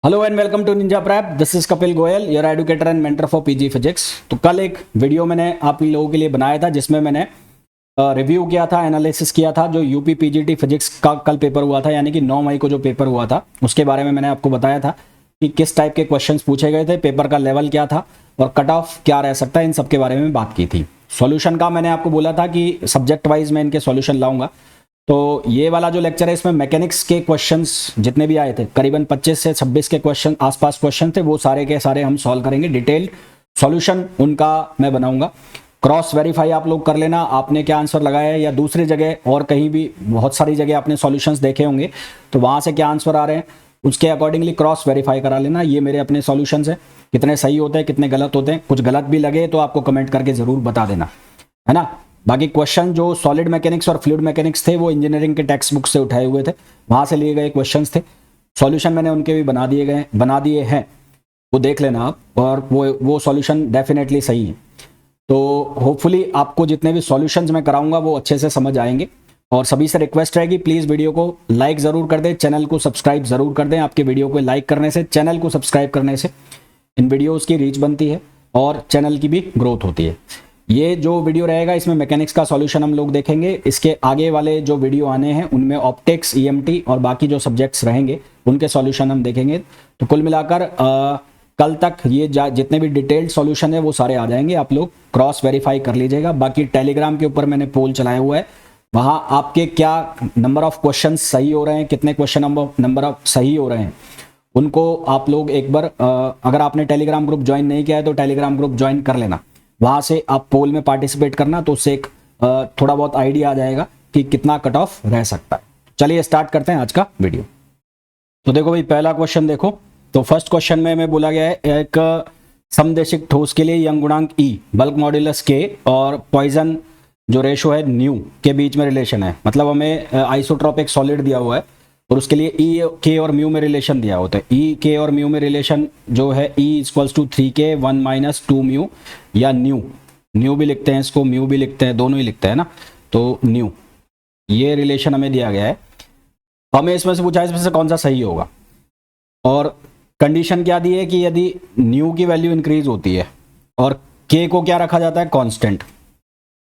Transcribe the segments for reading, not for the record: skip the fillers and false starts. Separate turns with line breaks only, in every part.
Hello and welcome to Ninja Prep. This is Kapil Goyal, your educator and mentor for PG physics. तो कल एक video मैंने आप लोगों के लिए बनाया था जिसमें मैंने रिव्यू किया था, एनालिसिस किया था जो यूपी पीजीटी फिजिक्स का कल पेपर हुआ था, यानी कि 9 मई को जो पेपर हुआ था उसके बारे में मैंने आपको बताया था कि किस टाइप के क्वेश्चंस पूछे गए थे, पेपर का लेवल क्या था और कट ऑफ क्या रह सकता है, इन सब के बारे में बात की थी। सॉल्यूशन का मैंने आपको बोला था कि सब्जेक्ट वाइज मैं इनके सॉल्यूशन लाऊंगा। तो ये वाला जो लेक्चर है इसमें मैकेनिक्स के क्वेश्चंस जितने भी आए थे, करीबन 25 से 26 के क्वेश्चन आसपास क्वेश्चन थे, वो सारे के सारे हम सॉल्व करेंगे। डिटेल्ड सॉल्यूशन उनका मैं बनाऊंगा। क्रॉस वेरीफाई आप लोग कर लेना, आपने क्या आंसर लगाया है या दूसरी जगह और कहीं भी बहुत सारी जगह आपने सॉल्यूशंस देखे होंगे तो वहां से क्या आंसर आ रहे हैं उसके अकॉर्डिंगली क्रॉस वेरीफाई करा लेना। ये मेरे अपने सॉल्यूशंस हैं, कितने सही होते हैं कितने गलत होते हैं, कुछ गलत भी लगे तो आपको कमेंट करके जरूर बता देना, है ना। बाकी क्वेश्चन जो सॉलिड मैकेनिक्स और फ्लूइड मैकेनिक्स थे वो इंजीनियरिंग के टेक्स्ट बुक से उठाए हुए थे, वहां से लिए गए क्वेश्चंस थे। सॉल्यूशन मैंने उनके भी बना दिए हैं, वो देख लेना आप, और वो सॉल्यूशन डेफिनेटली सही है। तो होपफुली आपको जितने भी सॉल्यूशंस मैं कराऊंगा वो अच्छे से समझ आएंगे। और सभी से रिक्वेस्ट रहेगी, प्लीज़ वीडियो को लाइक ज़रूर कर दें, चैनल को सब्सक्राइब ज़रूर कर दें। आपके वीडियो को लाइक करने से, चैनल को सब्सक्राइब करने से इन वीडियोज़ की रीच बनती है और चैनल की भी ग्रोथ होती है। ये जो वीडियो रहेगा इसमें मैकेनिक्स का सॉल्यूशन हम लोग देखेंगे। इसके आगे वाले जो वीडियो आने हैं उनमें ऑप्टिक्स, ईएमटी और बाकी जो सब्जेक्ट्स रहेंगे उनके सॉल्यूशन हम देखेंगे। तो कुल मिलाकर कल तक ये जितने भी डिटेल्ड सॉल्यूशन है वो सारे आ जाएंगे, आप लोग क्रॉस वेरीफाई कर लीजिएगा। बाकी टेलीग्राम के ऊपर मैंने पोल चलाया हुआ है, वहाँ आपके क्या नंबर ऑफ क्वेश्चन सही हो रहे हैं, कितने क्वेश्चन नंबर ऑफ सही हो रहे हैं, उनको आप लोग एक बार अगर आपने टेलीग्राम ग्रुप ज्वाइन नहीं किया है तो टेलीग्राम ग्रुप ज्वाइन कर लेना। वहां से आप पोल में पार्टिसिपेट करना तो उससे एक थोड़ा बहुत आइडिया आ जाएगा कि कितना कट ऑफ रह सकता है। चलिए स्टार्ट करते हैं आज का वीडियो। तो देखो भाई, पहला क्वेश्चन देखो। तो फर्स्ट क्वेश्चन में बोला गया है एक समदेशिक ठोस के लिए यंग गुणांक E, बल्क मॉड्यूलस K और पॉइजन जो रेशो है न्यू के बीच में रिलेशन है। मतलब हमें आइसोट्रोपिक सॉलिड दिया हुआ है और उसके लिए E, K और म्यू में रिलेशन दिया होता है। E, K और म्यू में रिलेशन जो है E equals to 3K 1 - 2 mu या न्यू भी लिखते हैं इसको, म्यू भी लिखते हैं, दोनों ही लिखते हैं ना। तो न्यू, ये रिलेशन हमें दिया गया है। हमें इसमें से पूछा है इसमें से कौन सा सही होगा, और कंडीशन क्या दी है कि यदि न्यू की वैल्यू इंक्रीज होती है और K को क्या रखा जाता है, कांस्टेंट।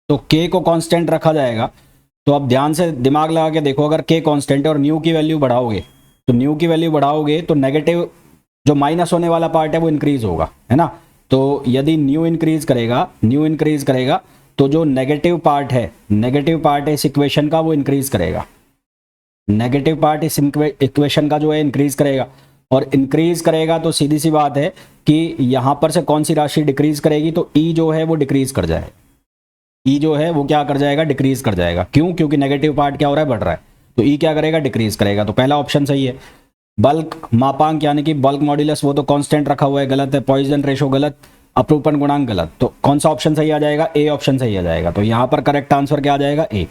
तो K को कांस्टेंट रखा जाएगा। तो आप ध्यान से दिमाग लगा के देखो, अगर K कांस्टेंट है और न्यू की वैल्यू बढ़ाओगे तो नेगेटिव जो माइनस होने वाला पार्ट है वो इंक्रीज होगा, है ना। तो यदि न्यू इंक्रीज करेगा तो जो नेगेटिव पार्ट है इस इक्वेशन का वो इंक्रीज करेगा। नेगेटिव पार्ट इस इक्वेशन का जो है इंक्रीज करेगा, और इंक्रीज करेगा तो सीधी सी बात है कि यहां पर से कौन सी राशि डिक्रीज करेगी, तो E जो है वो डिक्रीज कर जाएगा। E जो है वो क्या कर जाएगा, डिक्रीज कर जाएगा। क्यों? क्योंकि नेगेटिव पार्ट क्या हो रहा है, बढ़ रहा है। तो E क्या करेगा, डिक्रीज करेगा। तो पहला ऑप्शन सही है। बल्क मापांक यानी कि बल्क मॉड्यूलस वो तो कांस्टेंट रखा हुआ है, गलत है। पॉइजन रेशो गलत, अपरूपण गुणांक गलत। तो कौन सा ऑप्शन सही आ जाएगा, ए ऑप्शन सही आ जाएगा। तो यहां पर करेक्ट आंसर क्या आ जाएगा, ए।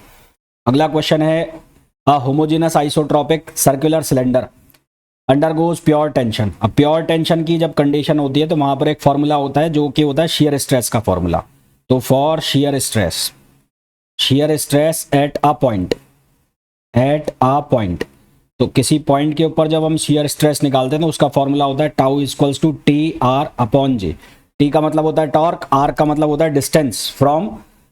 अगला क्वेश्चन है a homogeneous isotropic circular cylinder undergoes pure tension. अब प्योर टेंशन की जब कंडीशन होती है तो वहां पर एक फॉर्मूला होता है जो कि होता है शियर स्ट्रेस का फॉर्मूला। तो for shear stress at a point, तो किसी पॉइंट के ऊपर जब हम शियर स्ट्रेस निकालते हैं तो उसका फॉर्मूला होता है tau equals to TR/J। T का मतलब होता है टॉर्क, आर का मतलब होता है डिस्टेंस फ्रॉम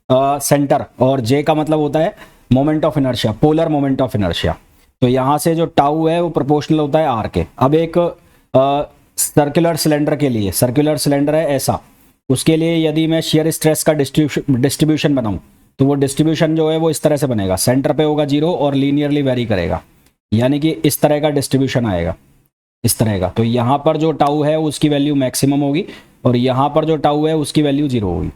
सेंटर, और जे का मतलब होता है moment of inertia, polar moment of inertia. तो यहां से जो टाउ है वो प्रोपोर्शनल होता है आर के। अब एक सर्कुलर सिलेंडर के लिए, सर्कुलर सिलेंडर है ऐसा, उसके लिए यदि मैं शियर स्ट्रेस का डिस्ट्रीब्यूशन बनाऊं तो वो डिस्ट्रीब्यूशन जो है वो इस तरह से बनेगा, सेंटर पे होगा 0 और लीनियरली वेरी करेगा, यानी कि इस तरह का डिस्ट्रीब्यूशन आएगा, इस तरह का। तो यहाँ पर जो टाउ है उसकी वैल्यू मैक्सिमम होगी और यहाँ पर जो टाउ है उसकी वैल्यू 0 होगी।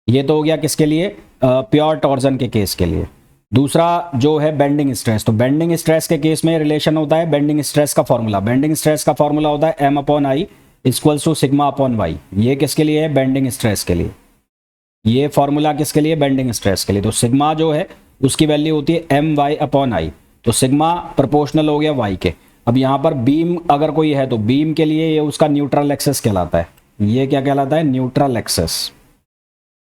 ये तो हो गया किसके लिए, प्योर टॉर्जन के केस के लिए। दूसरा जो है बेंडिंग स्ट्रेस, तो बेंडिंग स्ट्रेस के केस में रिलेशन होता है बेंडिंग स्ट्रेस का फॉर्मूला होता है M/I इक्वल्स टू σ/y। ये किसके लिए है, बेंडिंग स्ट्रेस के लिए। ये फॉर्मूला किसके लिए, बेंडिंग स्ट्रेस के लिए। तो सिग्मा जो है उसकी वैल्यू होती है My/I। तो सिग्मा प्रोपोर्शनल हो गया y के। अब यहाँ पर बीम अगर कोई है तो बीम के लिए ये उसका न्यूट्रल एक्सेस कहलाता है। ये क्या कहलाता है, न्यूट्रल एक्सेस।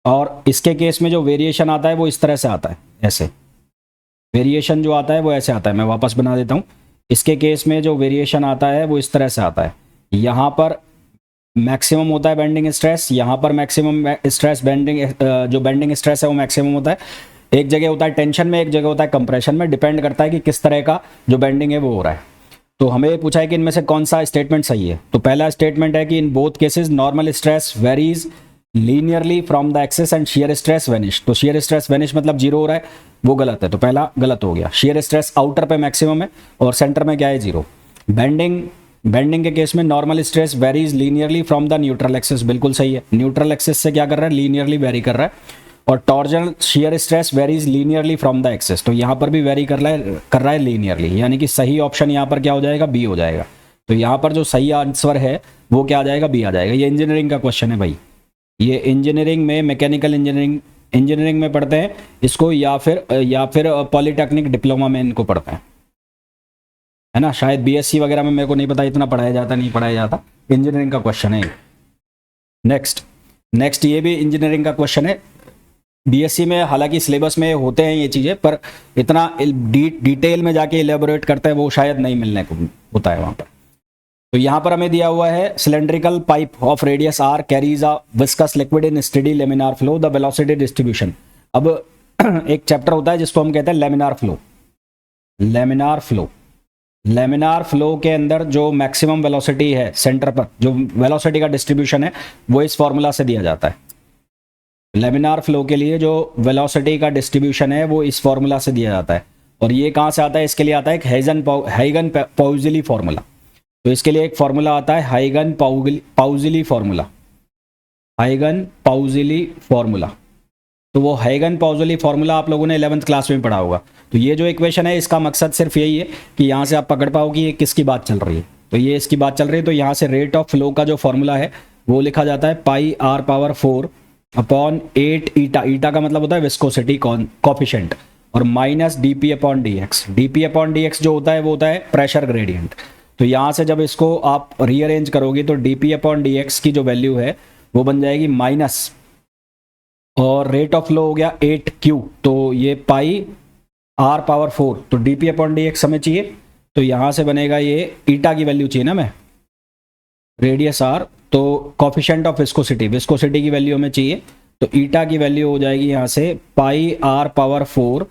और इसके केस में जो वेरिएशन आता है वो इस तरह से आता है, ऐसे वेरिएशन जो आता है वो ऐसे आता है। मैं वापस बना देता हूँ, इसके केस में जो वेरिएशन आता है वो इस तरह से आता है, यहाँ पर मैक्सिमम होता है बेंडिंग स्ट्रेस, यहाँ पर मैक्सिमम स्ट्रेस बेंडिंग जो बेंडिंग स्ट्रेस है वो मैक्सिमम होता है। एक जगह होता है टेंशन में, एक जगह होता है कंप्रेशन में, डिपेंड करता है कि किस तरह का जो बेंडिंग है वो हो रहा है। तो हमें पूछा है कि इनमें से कौन सा स्टेटमेंट सही है। तो पहला स्टेटमेंट है कि in both cases normal stress varies linearly from the axis and shear stress vanish. तो शियर स्ट्रेस वेनिश मतलब जीरो हो रहा है, वो गलत है, तो पहला गलत हो गया। शियर स्ट्रेस आउटर पे मैक्सिमम है और सेंटर में क्या है, जीरो। बेंडिंग के केस में normal stress varies linearly from the neutral axis, बिल्कुल सही है। न्यूट्रल एक्सिस से क्या कर रहा है, लीनियरली वेरी कर रहा है। और torsional shear stress varies linearly from the axis, तो यहाँ पर भी वेरी कर रहा है लीनियरली, यानी कि सही ऑप्शन यहाँ पर क्या हो जाएगा, बी हो जाएगा। तो यहाँ पर जो सही आंसर है वो क्या आ जाएगा, बी आ जाएगा। ये इंजीनियरिंग का क्वेश्चन है भाई, ये इंजीनियरिंग में, मैकेनिकल इंजीनियरिंग में पढ़ते हैं इसको, या फिर पॉलीटेक्निक डिप्लोमा में इनको पढ़ते हैं, है ना। शायद बीएससी वगैरह में मेरे को नहीं पता, इतना पढ़ाया जाता नहीं पढ़ाया जाता। इंजीनियरिंग का क्वेश्चन है। नेक्स्ट ये भी इंजीनियरिंग का क्वेश्चन है। बीएससी में हालांकि सिलेबस में होते हैं ये चीज़ें, पर इतना डिटेल में जाके इलेबोरेट करते हैं वो शायद नहीं मिलने को होता है वहाँ पर। तो यहाँ पर हमें दिया हुआ है cylindrical pipe of radius R carries a viscous liquid in steady laminar flow, the velocity distribution. अब एक चैप्टर होता है जिसको हम कहते हैं लेमिनार फ्लो। लेमिनार फ्लो के अंदर जो मैक्सिमम वेलोसिटी है सेंटर पर, जो वेलोसिटी का डिस्ट्रीब्यूशन है वो इस फॉर्मूला से दिया जाता है। लेमिनार फ्लो के लिए जो वेलोसिटी का डिस्ट्रीब्यूशन है वो इस फॉर्मूला से दिया जाता है। और ये कहाँ से आता है, इसके लिए आता है हाइगन पाउजिली फॉर्मूला। तो इसके लिए एक फॉर्मूला आता है हाइगन पाउजिली फॉर्मूला। तो वो हाइगन पाउजिली फॉर्मूला आप लोगों ने 11th क्लास में पढ़ा होगा। तो ये जो इक्वेशन है इसका मकसद सिर्फ यही है कि यहाँ से आप पकड़ पाओ कि ये किसकी बात चल रही है। तो ये इसकी बात चल रही है, तो यहाँ से रेट ऑफ फ्लो का जो फॉर्मूला है वो लिखा जाता है पाई r पावर 4 अपॉन 8 ईटा। ईटा का मतलब होता है विस्कोसिटी कोफिशिएंट, और minus dp upon dx। dp upon dx जो होता है वो होता है प्रेशर ग्रेडियंट। तो यहाँ से जब इसको आप रीअरेंज करोगे तो dp अपॉन dx की जो वैल्यू है वो बन जाएगी माइनस, और रेट ऑफ फ्लो हो गया 8q, तो ये पाई r पावर 4, तो dp अपॉन dx हमें चाहिए। तो यहाँ से बनेगा ये ईटा की वैल्यू चाहिए ना, मैं रेडियस r, तो कॉफिशिएंट ऑफ विस्कोसिटी की वैल्यू हमें चाहिए। तो ईटा की वैल्यू हो जाएगी यहाँ से पाई r पावर 4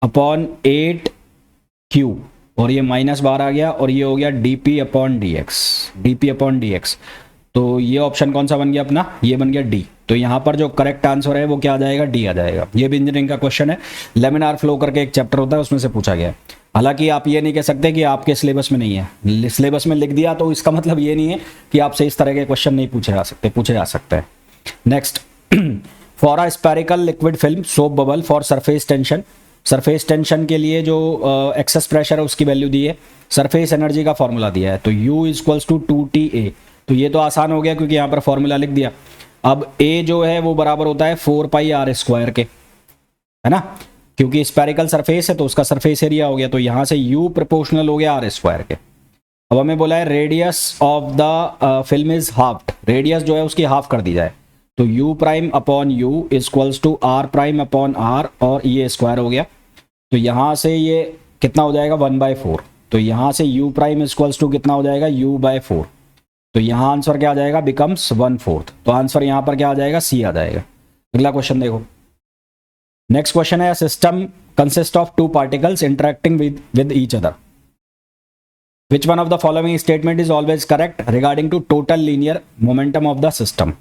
अपॉन 8q, और ये माइनस बाहर आ गया, और ये हो गया dp अपॉन dx। तो ये ऑप्शन कौन सा बन गया अपना, ये बन गया डी। तो यहाँ पर जो करेक्ट आंसर है वो क्या आ जाएगा, डी आ जाएगा। ये भी इंजीनियरिंग का क्वेश्चन है, लेमिनार फ्लो करके एक चैप्टर होता है उसमें से पूछा गया है। हालांकि आप ये नहीं कह सकते कि आपके सिलेबस में नहीं है, सिलेबस में लिख दिया तो इसका मतलब ये नहीं है कि आपसे इस तरह के क्वेश्चन नहीं पूछे जा सकते हैं। Next, for a spherical liquid film soap bubble for surface tension के लिए जो एक्सेस प्रेशर है उसकी वैल्यू दी है, सरफेस एनर्जी का फॉर्मूला दिया है, तो U इक्वल्स टू 2TA। तो ये तो आसान हो गया क्योंकि यहाँ पर फॉर्मूला लिख दिया। अब A जो है वो बराबर होता है 4 पाई r स्क्वायर के, है ना, क्योंकि स्फेरिकल सरफेस है तो उसका सरफेस एरिया हो गया, तो यहाँ से U प्रोपोर्शनल हो गया r स्क्वायर के। अब हमें बोला है radius of the film is halved, radius जो है उसकी हाफ कर दी जाए, तो U prime upon U equals to R prime upon R, और ये स्क्वायर हो गया। तो यहाँ से ये कितना हो जाएगा 1/4, तो यहाँ से U प्राइम इक्वल्स टू कितना हो जाएगा U/4। तो यहाँ आंसर क्या आ जाएगा, बिकम्स 1/4। तो आंसर यहाँ पर क्या आ जाएगा, सी आ जाएगा। अगला क्वेश्चन देखो। नेक्स्ट क्वेश्चन है, system consist of 2 particles interacting with each other, which one of the following statement is always correct regarding to total linear momentum of the system.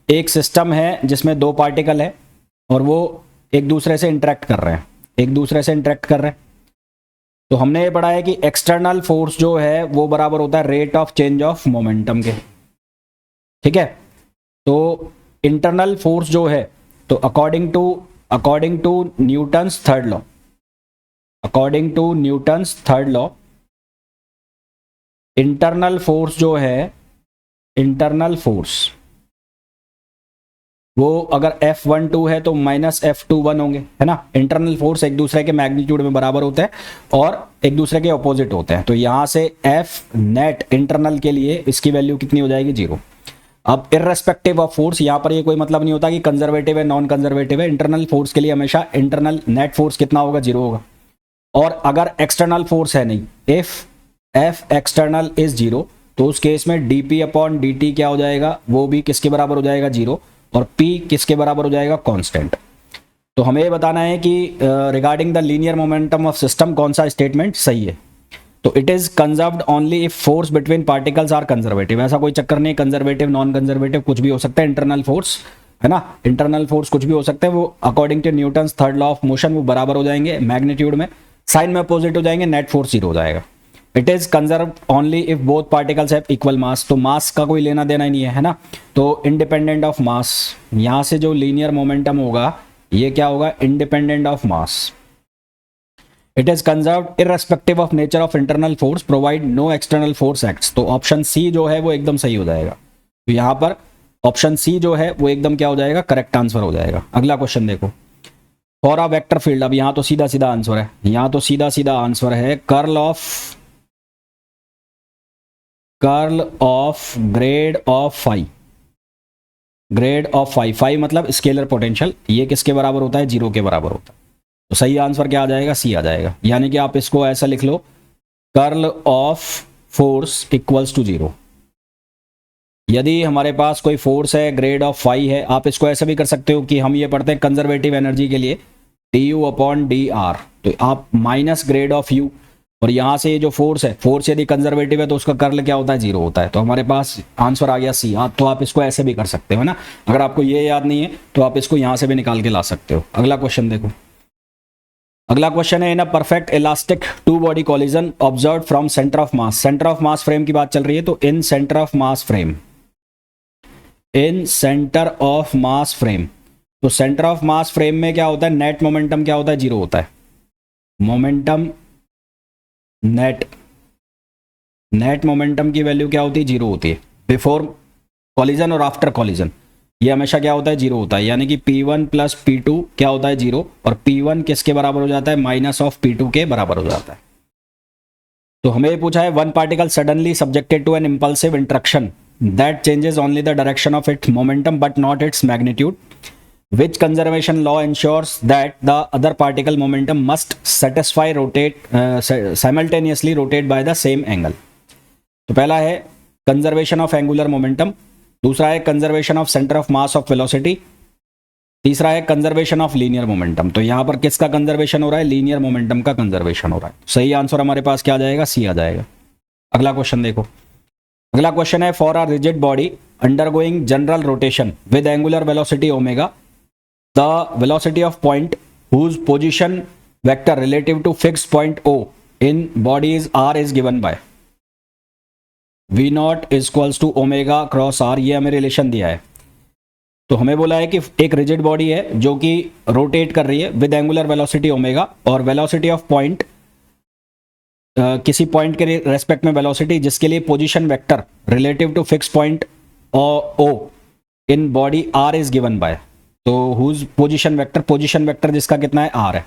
एक सिस्टम है जिसमें 2 पार्टिकल है और वो एक दूसरे से इंटरेक्ट कर रहे हैं, तो हमने ये पढ़ा है कि एक्सटर्नल फोर्स जो है वो बराबर होता है rate of change of momentum के, ठीक है। तो इंटरनल फोर्स जो है, तो according to Newton's third law, internal force जो है, इंटरनल फोर्स वो अगर F12 है तो माइनस F21 होंगे, है ना। इंटरनल फोर्स एक दूसरे के मैग्नीट्यूड में बराबर होते हैं और एक दूसरे के ऑपोजिट होते हैं। तो यहाँ से F नेट इंटरनल के लिए इसकी वैल्यू कितनी हो जाएगी, 0। अब इररेस्पेक्टिव ऑफ फोर्स, यहाँ पर ये कोई मतलब नहीं होता कि कंजर्वेटिव है नॉन कंजर्वेटिव है, इंटरनल फोर्स के लिए हमेशा इंटरनल नेट फोर्स कितना होगा, 0 होगा। और अगर एक्सटर्नल फोर्स है नहीं, if F external is zero, तो उस केस में dp अपॉन dt क्या हो जाएगा, वो भी किसके बराबर हो जाएगा, जीरो, और p किसके बराबर हो जाएगा, कांस्टेंट। तो हमें ये बताना है कि regarding the linear momentum of system कौन सा स्टेटमेंट सही है। तो it is conserved only if force between particles are conservative. ऐसा कोई चक्कर नहीं, कंजर्वेटिव नॉन कंजर्वेटिव कुछ भी हो सकता है, इंटरनल फोर्स है ना, इंटरनल फोर्स कुछ भी हो सकता है, वो according to Newton's third law of motion वो बराबर हो जाएंगे मैग्नीट्यूड में, साइन में अपोजिट हो जाएंगे, नेट फोर्स जीरो हो जाएगा। It is conserve only if both particles have equal मास। तो मास का कोई लेना देना ही नहीं है ना, तो इंडिपेंडेंट ऑफ मास, यहां से जो लीनियर मोमेंटम होगा ये क्या होगा, independent of mass. It is conserved irrespective of nature of internal force provide no external force acts. तो ऑप्शन सी जो है वो एकदम सही हो जाएगा। तो यहां पर ऑप्शन सी जो है वो एकदम क्या हो जाएगा, करेक्ट आंसर हो जाएगा। अगला क्वेश्चन देखो, फॉर अ वेक्टर फील्ड, अब यहां तो सीधा सीधा आंसर है, यहां तो सीधा सीधा आंसर है curl of grad of phi, grad of phi, phi मतलब स्केलर पोटेंशियल, ये किसके बराबर होता है, जीरो के बराबर होता है। तो सही आंसर क्या आ जाएगा, सी आ जाएगा। यानी कि आप इसको ऐसा लिख लो, curl of force equals to zero. यदि हमारे पास कोई फोर्स है ग्रेड ऑफ फाई है, आप इसको ऐसा भी कर सकते हो कि हम ये पढ़ते हैं कंजर्वेटिव एनर्जी के लिए D you upon D R, तो आप माइनस ग्रेड ऑफ यू, और यहां से ये जो फोर्स है, फोर्स यदि कंजर्वेटिव है तो उसका कर्ल क्या होता है, जीरो होता है। तो हमारे पास आंसर आ गया सी। तो आप इसको ऐसे भी कर सकते हो ना, अगर आपको ये याद नहीं है तो आप इसको यहां से भी निकाल के ला सकते हो। अगला क्वेश्चन देखो, अगला क्वेश्चन है, in a perfect elastic two body collision observed from centre of mass. Centre of mass frame की बात चल रही है, तो in centre of mass frame, in centre of mass frame, तो सेंटर ऑफ मास फ्रेम में क्या होता है, नेट मोमेंटम क्या होता है, जीरो होता है। मोमेंटम नेट मोमेंटम की वैल्यू क्या होती है, जीरो होती है, बिफोर कॉलिजन और आफ्टर कॉलिजन ये हमेशा क्या होता है, जीरो होता है। यानी कि P1 प्लस P2 क्या होता है, जीरो, और P1 किसके बराबर हो जाता है, माइनस ऑफ P2 के बराबर हो जाता है। तो हमें पूछा है, one particle suddenly subjected to an impulsive interaction that changes only the direction of its momentum but not its magnitude, which conservation law ensures that the other particle momentum must simultaneously rotate by the same angle। तो पहला है conservation of angular momentum, दूसरा है conservation of centre of mass of velocity, तीसरा है conservation of linear momentum. तो यहां पर किसका कंजर्वेशन हो रहा है, लीनियर मोमेंटम का कंजर्वेशन हो रहा है। सही आंसर हमारे पास क्या आ जाएगा, सी आ जाएगा। अगला क्वेश्चन देखो, अगला क्वेश्चन है, for a rigid body undergoing general rotation with angular velocity omega, the velocity of point whose position vector relative to fixed point O in body is r is given by v naught is equals to omega cross r। ये हमें relation दिया है। तो हमें बोला है कि एक रिजिड बॉडी है जो कि रोटेट कर रही है विद एंगुलर वेलोसिटी ओमेगा, और वेलोसिटी ऑफ पॉइंट किसी पॉइंट के रेस्पेक्ट में वेलोसिटी जिसके लिए position vector relative to fix point O in body r is given by, तो हुज पोजीशन वेक्टर जिसका कितना है, आर है।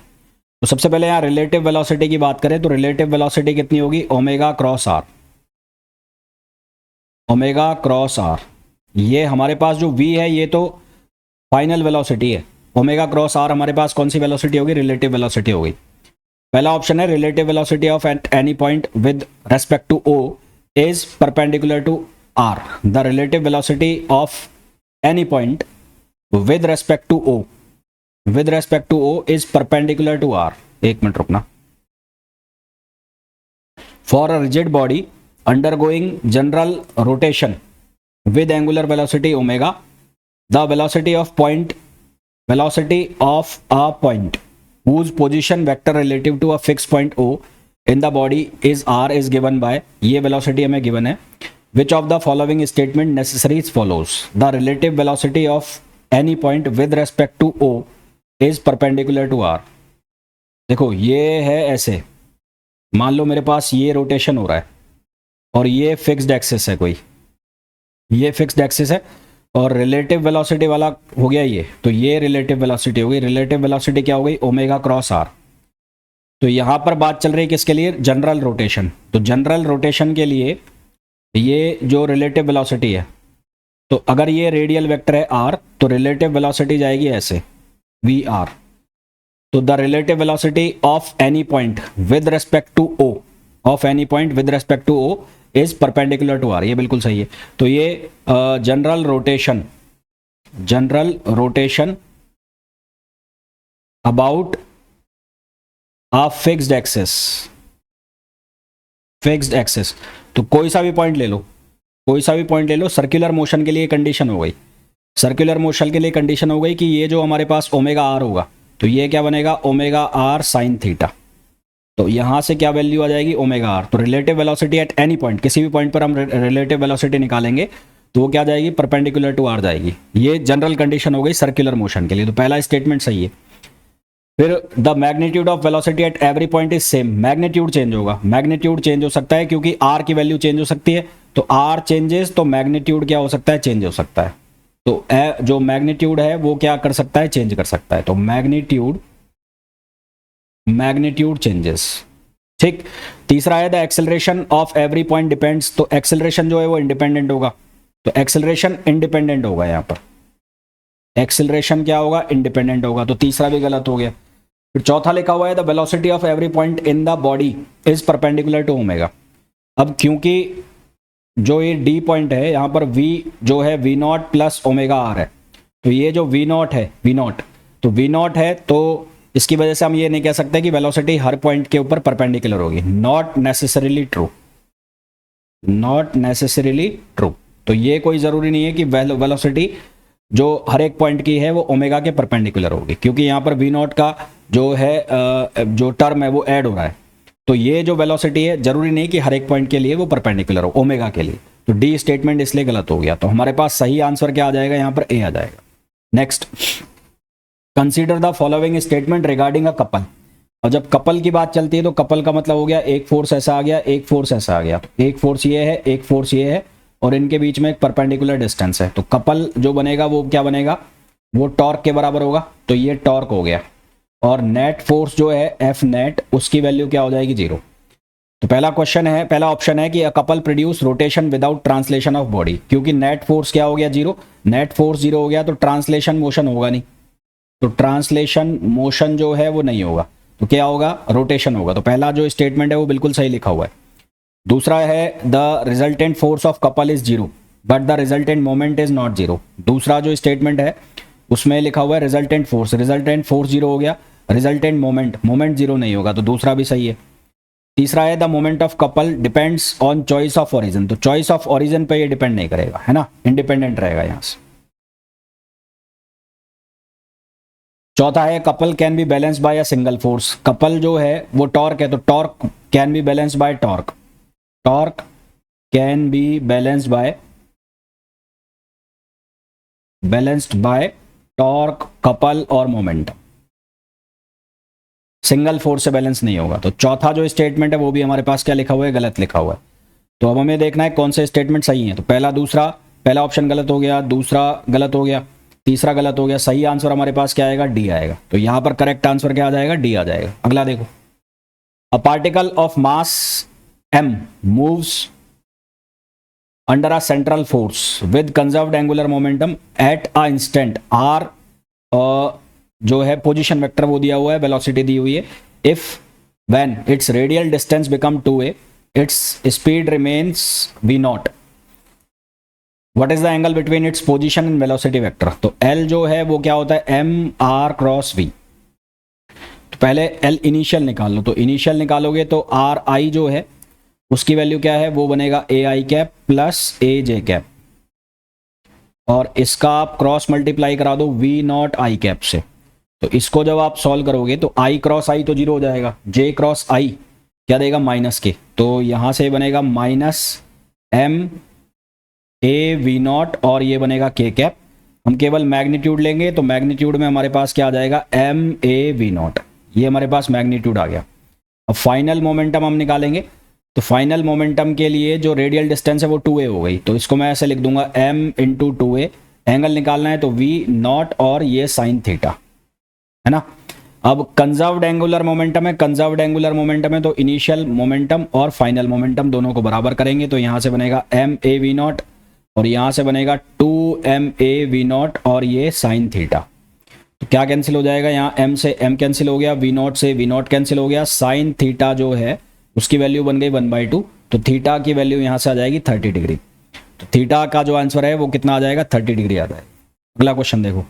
तो सबसे पहले यहाँ रिलेटिव वेलोसिटी की बात करें तो रिलेटिव वेलोसिटी कितनी होगी, omega cross R, omega cross R. ये हमारे पास जो v है ये तो फाइनल वेलोसिटी है, ओमेगा क्रॉस आर हमारे पास कौन सी वेलोसिटी होगी, रिलेटिव वेलोसिटी होगी। पहला ऑप्शन है relative velocity of any point with respect to O is perpendicular to R. The relative velocity of any point with respect to O is perpendicular to R। एक minute रुकना। For a rigid body undergoing general rotation with angular velocity omega, the velocity of a point whose position vector relative to a fixed point O in the body is R is given by, ये velocity हमें given है। Which of the following statement necessary follows? The relative velocity of any point with respect to O is perpendicular to R। देखो ये है ऐसे, मान लो मेरे पास ये रोटेशन हो रहा है और ये फिक्स्ड एक्सिस है, कोई ये फिक्स्ड एक्सिस है और रिलेटिव वेलोसिटी वाला हो गया ये, तो ये रिलेटिव वेलोसिटी हो गई। रिलेटिव वेलोसिटी क्या हो गई, ओमेगा क्रॉस आर। तो यहां पर बात चल रही है किसके लिए, जनरल रोटेशन। तो जनरल रोटेशन के लिए ये जो रिलेटिव वेलोसिटी है, तो अगर ये रेडियल वेक्टर है r, तो रिलेटिव वेलोसिटी जाएगी ऐसे वी आर। तो the relative velocity of any point with respect to O, of any point with respect to O is perpendicular to R, ये बिल्कुल सही है। तो ये general rotation about a fixed axis, तो कोई सा भी पॉइंट ले लो, सर्कुलर मोशन के लिए कंडीशन हो गई, कि ये जो हमारे पास ओमेगा आर होगा, तो ये क्या बनेगा, ओमेगा आर साइन थीटा। तो यहां से क्या वैल्यू आ जाएगी, ओमेगा आर। तो relative velocity at any point, किसी भी पॉइंट पर हम रिलेटिव वेलोसिटी निकालेंगे तो वो क्या जाएगी, परपेंडिकुलर टू आर जाएगी। ये जनरल कंडीशन हो गई सर्कुलर मोशन के लिए, तो पहला स्टेटमेंट सही है। फिर the magnitude of velocity at every point is same, magnitude change होगा, मैग्नीट्यूड चेंज हो सकता है क्योंकि आर की वैल्यू चेंज हो सकती है, तो आर चेंजेस तो मैग्नीट्यूड क्या हो सकता है, चेंज हो सकता है। तो जो मैग्नीट्यूड है वो क्या कर सकता है, चेंज कर सकता है। तो मैग्नीट्यूड चेंजेस, ठीक। तीसरा है the acceleration of every point depends, तो एक्सेलरेशन जो है वो इंडिपेंडेंट होगा, तो एक्सेलरेशन इंडिपेंडेंट होगा, यहां पर एक्सेलरेशन क्या होगा, इंडिपेंडेंट होगा, तो तीसरा भी गलत हो गया। फिर चौथा लिखा हुआ है the velocity of every point in the body is perpendicular to omega. अब क्योंकि जो ये डी पॉइंट है यहां पर v जो है v not plus omega R है, तो ये जो v नॉट है, तो v नॉट है, तो इसकी वजह से हम ये नहीं कह सकते कि वेलोसिटी हर पॉइंट के ऊपर परपेंडिकुलर होगी, नॉट नेसेसरीली ट्रू। तो ये कोई जरूरी नहीं है कि वेलोसिटी जो हर एक पॉइंट की है वो ओमेगा के परपेंडिकुलर होगी, क्योंकि यहाँ पर वी नॉट का जो है जो टर्म है वो ऐड हो रहा है। तो ये जो वेलोसिटी है जरूरी नहीं कि हर एक पॉइंट के लिए वो परपेंडिकुलर हो ओमेगा के लिए। तो डी स्टेटमेंट इसलिए गलत हो गया। तो हमारे पास सही आंसर क्या आ जाएगा, यहाँ पर ए आ जाएगा। Next, consider the following statement regarding a couple. और जब कपल की बात चलती है तो कपल का मतलब हो गया एक फोर्स ऐसा आ गया, एक फोर्स ऐसा आ गया। एक फोर्स ये है, एक फोर्स ये है, और इनके बीच में एक परपेंडिकुलर डिस्टेंस है। तो कपल जो बनेगा वो क्या बनेगा, वो टॉर्क के बराबर होगा। तो ये टॉर्क हो गया। और नेट फोर्स जो है एफ नेट, उसकी वैल्यू क्या हो जाएगी, 0। तो पहला ऑप्शन है कि a couple produce rotation without translation of body, क्योंकि नेट फोर्स क्या हो गया, 0। नेट फोर्स 0 हो गया तो ट्रांसलेशन मोशन होगा नहीं, तो ट्रांसलेशन मोशन जो है वो नहीं होगा, तो क्या होगा, रोटेशन होगा। तो पहला जो स्टेटमेंट है वो बिल्कुल सही लिखा हुआ है। दूसरा है the resultant force of couple is 0 but the resultant moment is not 0। दूसरा जो स्टेटमेंट है उसमें लिखा हुआ है रिजल्टेंट फोर्स 0 हो गया, रिजल्टेंट मोमेंट 0 नहीं होगा, तो दूसरा भी सही है। तीसरा है the moment of couple depends on choice of origin, तो चॉइस ऑफ ओरिजिन पे ये डिपेंड नहीं करेगा, है ना, इंडिपेंडेंट रहेगा यहां से। चौथा है couple can be balance bye a single force. Couple जो है वो टॉर्क है, तो torque can be balance bye torque can be balanced bye torque, couple और मोमेंटम। सिंगल फोर्स से बैलेंस नहीं होगा। तो चौथा जो स्टेटमेंट है वो भी हमारे पास क्या लिखा हुआ है, गलत लिखा हुआ है। तो अब हमें देखना है कौन से स्टेटमेंट सही है। तो पहला ऑप्शन गलत हो गया, दूसरा गलत हो गया, तीसरा गलत हो गया। सही आंसर हमारे पास क्या आएगा, डी आएगा। तो यहां पर करेक्ट आंसर क्या आ जाएगा, डी आ जाएगा। अगला देखो, a particle of mass m moves under a central force with conserved angular momentum at a instant r, जो है पोजीशन वेक्टर वो दिया हुआ है, वेलोसिटी दी हुई है। If when its radial distance become 2a its speed remains v0, what is the angle between its position and velocity vector। तो l जो है वो क्या होता है, m r क्रॉस v। तो पहले l इनिशियल निकाल लो, तो इनिशियल निकालोगे तो r i जो है उसकी वैल्यू क्या है, वो बनेगा ए आई कैप प्लस ए जे कैप, और इसका आप क्रॉस मल्टीप्लाई करा दो वी नॉट आई कैप से। तो इसको जब आप सॉल्व करोगे तो आई क्रॉस आई तो 0 हो जाएगा, जे क्रॉस आई क्या देगा, माइनस के। तो यहां से बनेगा minus M A V not, और ये बनेगा के कैप। हम केवल मैग्नीट्यूड लेंगे तो मैग्नीट्यूड में हमारे पास क्या आ जाएगा, एम ए वी नॉट। ये हमारे पास मैग्नीट्यूड आ गया। अब फाइनल मोमेंटम हम निकालेंगे, तो फाइनल मोमेंटम के लिए जो रेडियल डिस्टेंस है वो 2a हो गई। तो इसको मैं ऐसे लिख दूंगा m इंटू 2a। एंगल निकालना है तो v नॉट और ये साइन थीटा, है ना। अब कंजर्व्ड एंगुलर मोमेंटम है, तो इनिशियल मोमेंटम और फाइनल मोमेंटम दोनों को बराबर करेंगे। तो यहां से बनेगा m a v नॉट और यहां से बनेगा 2m a v नॉट और ये साइन थीटा। तो क्या कैंसिल हो जाएगा, यहाँ m से m कैंसिल हो गया, v0 से v0 कैंसिल हो गया, साइन थीटा जो है उसकी वैल्यू बन गई 1/2, तो थीटा की वैल्यू यहाँ से आ जाएगी 30 डिग्री। तो थीटा का जो आंसर है वो कितना आ जाएगा, 30 डिग्री आ जाएगा। अगला क्वेश्चन देखो,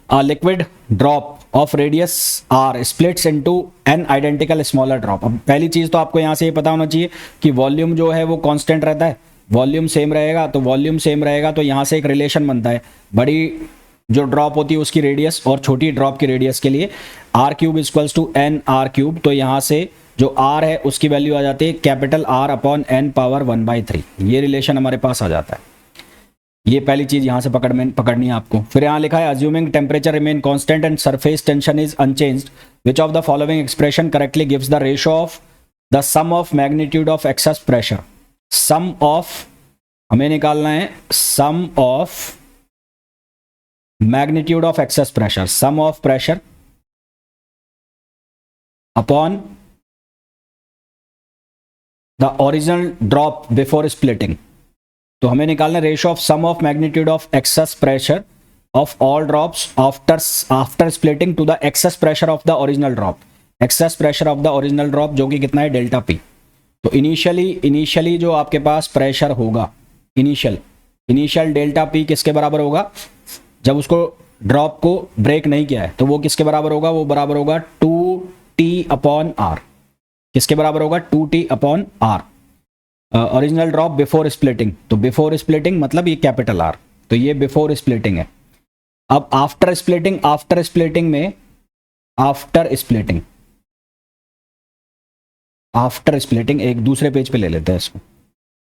a liquid drop of radius r splits into n identical smaller drop। अब पहली चीज तो आपको यहां से ये पता होना चाहिए कि वॉल्यूम जो है वो कांस्टेंट रहता है, वॉल्यूम सेम रहेगा, तो वॉल्यूम सेम रहेगा तो यहां से एक रिलेशन बनता है, बड़ी जो ड्रॉप होती है उसकी रेडियस और छोटी ड्रॉप की रेडियस के लिए r cube equals to N R cube. तो यहां से जो r है उसकी वैल्यू आ जाती है capital R upon n power 1/3। ये रिलेशन हमारे पास आ जाता है। ये पहली चीज यहां से पकड़नी है आपको। फिर यहां लिखा है assuming temperature remain constant and surface tension is unchanged, which of the following expression correctly gives the ratio of the sum of magnitude of excess pressure. Sum of हमें निकालना है, sum of magnitude of excess pressure, sum of pressure upon the original drop before splitting. तो हमें निकालना है ratio of sum of magnitude of excess pressure of all drops after splitting to the access pressure of the original drop, access pressure of the original drop जो कि कितना है, delta P. तो initially जो आपके पास प्रेशर होगा, initial delta P किसके बराबर होगा, जब उसको ड्रॉप को ब्रेक नहीं किया है तो वो किसके बराबर होगा, वो बराबर होगा 2t अपॉन आर। किसके बराबर होगा, 2t upon R. Original drop before splitting, तो बिफोर स्प्लिटिंग मतलब ये कैपिटल आर, तो ये बिफोर स्प्लिटिंग है। अब आफ्टर स्प्लिटिंग में आफ्टर स्प्लिटिंग एक दूसरे पेज पे ले लेते हैं इसको।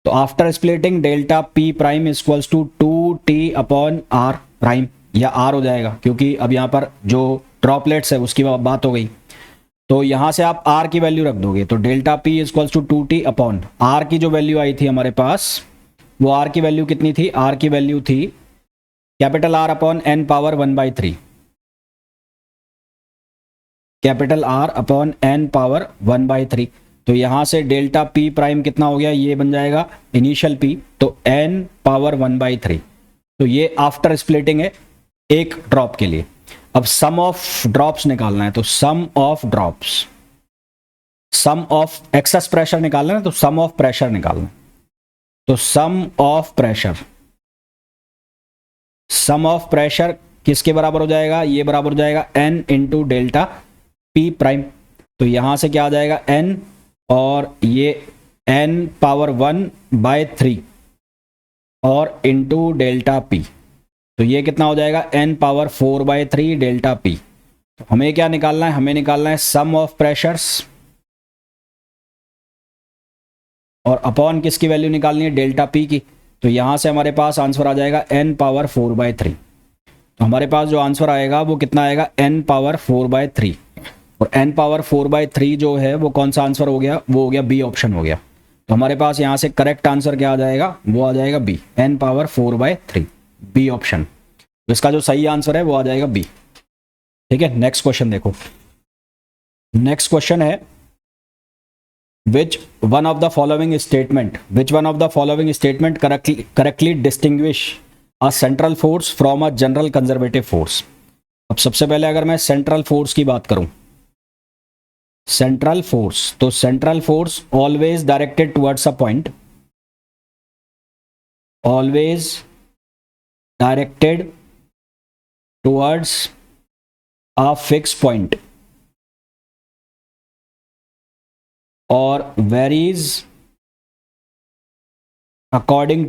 तो after splitting delta P prime equals to 2t upon R prime, या आर हो जाएगा क्योंकि अब यहां पर जो ड्रॉपलेट्स है उसकी बात हो गई। तो यहां से आप r की वैल्यू रख दोगे, तो delta p equals to 2t upon r की जो वैल्यू आई थी हमारे पास, वो r की वैल्यू कितनी थी, r की वैल्यू थी capital R upon n power 1/3, capital R upon n power 1/3। तो यहां से डेल्टा p प्राइम कितना हो गया, ये बन जाएगा इनिशियल p, तो n पावर 1/3। तो ये आफ्टर स्प्लिटिंग है एक ड्रॉप के लिए। अब सम ऑफ ड्रॉप्स निकालना है, तो sum of drops, sum of excess pressure निकालना है, तो सम ऑफ प्रेशर निकालना है। तो सम ऑफ प्रेशर किसके बराबर हो जाएगा, ये बराबर हो जाएगा n into delta p prime. तो यहां से क्या आ जाएगा n, और ये n पावर 1/3 और इंटू डेल्टा p, तो ये कितना हो जाएगा n पावर 4/3 डेल्टा p। तो हमें क्या निकालना है, हमें निकालना है सम ऑफ प्रेशर्स और अपॉन किसकी वैल्यू निकालनी है, डेल्टा p की। तो यहां से हमारे पास आंसर आ जाएगा n पावर 4/3। तो हमारे पास जो आंसर आएगा वो कितना आएगा, n पावर 4/3। और n पावर 4/3 जो है वो कौन सा आंसर हो गया, वो हो गया बी ऑप्शन हो गया। तो हमारे पास यहां से करेक्ट आंसर क्या आ जाएगा, वो आ जाएगा B, n power 4/3, B option. तो इसका जो सही आंसर है वो आ जाएगा बी। ठीक है, नेक्स्ट क्वेश्चन देखो। नेक्स्ट क्वेश्चन है which one of the following statement correctly distinguish a central force from a general conservative force। अब सबसे पहले अगर मैं सेंट्रल फोर्स की बात करूं, सेंट्रल फोर्स, तो central force always directed towards a point, always directed towards a fix point और varies according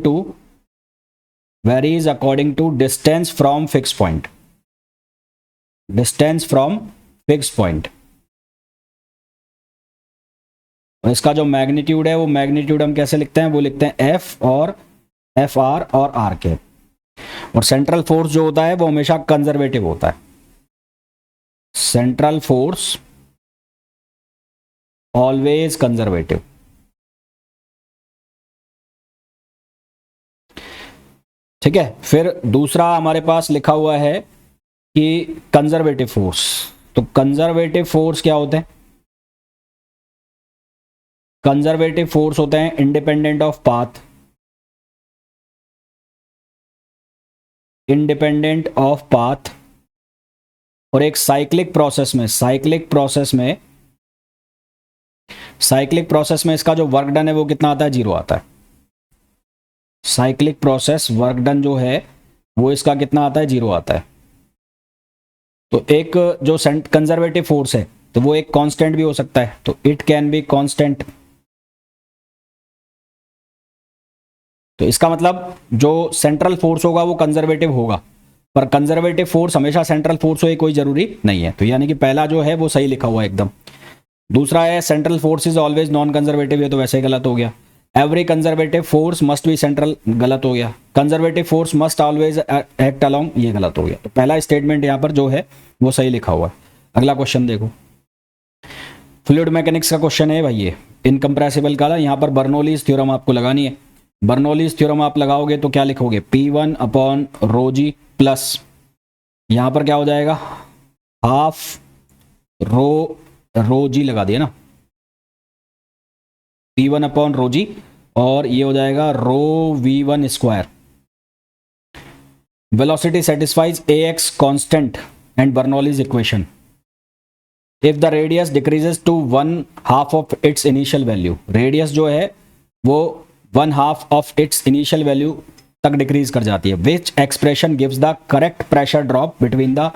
to distance from fixed point, distance from fixed point। और इसका जो मैग्नीट्यूड है वो मैग्नीट्यूड हम कैसे लिखते हैं, वो लिखते हैं F और FR और R के। और सेंट्रल फोर्स जो होता है वो हमेशा कंजर्वेटिव होता है, सेंट्रल फोर्स ऑलवेज कंजर्वेटिव। ठीक है, फिर दूसरा हमारे पास लिखा हुआ है कि कंजर्वेटिव फोर्स। तो कंजर्वेटिव फोर्स क्या होते हैं, कंजर्वेटिव फोर्स होते हैं independent of path, independent of path और एक साइक्लिक प्रोसेस में इसका जो वर्क डन है वो कितना आता है, 0 आता है। साइक्लिक प्रोसेस वर्क डन जो है वो इसका कितना आता है, 0 आता है। तो एक जो कंजर्वेटिव फोर्स है तो वो एक कांस्टेंट भी हो सकता है, तो इट कैन बी कांस्टेंट। तो इसका मतलब जो सेंट्रल फोर्स होगा वो कंजर्वेटिव होगा, पर कंजर्वेटिव फोर्स हमेशा सेंट्रल फोर्स हो, कोई जरूरी नहीं है। तो यानी कि पहला जो है वो सही लिखा हुआ है एकदम। दूसरा है central force is always non conservative, ये तो वैसे ही गलत हो गया। Every conservative force must be central, गलत हो गया। Conservative force must always act along, ये गलत हो गया। तो पहला स्टेटमेंट यहाँ पर जो है वो सही लिखा हुआ है। अगला क्वेश्चन देखो, फ्लूइड मैकेनिक्स का क्वेश्चन है भाई ये, इनकम्प्रेसिबल का। यहाँ पर बर्नौलीज थ्योरम आपको लगानी है। बर्नौलीज थ्योरम आप लगाओगे तो क्या लिखोगे, P1 upon rho G plus, यहाँ पर क्या हो जाएगा, हाफ रो जी लगा दिया ना, P1 अपॉन रो जी, और ये हो जाएगा rho V1 square. Velocity satisfies AX constant and Bernoulli's equation if the radius decreases to 1/2 of its initial value. Radius जो है वो 1/2 ऑफ इट्स इनिशियल वैल्यू तक डिक्रीज कर जाती है। Which expression gives the correct pressure drop between the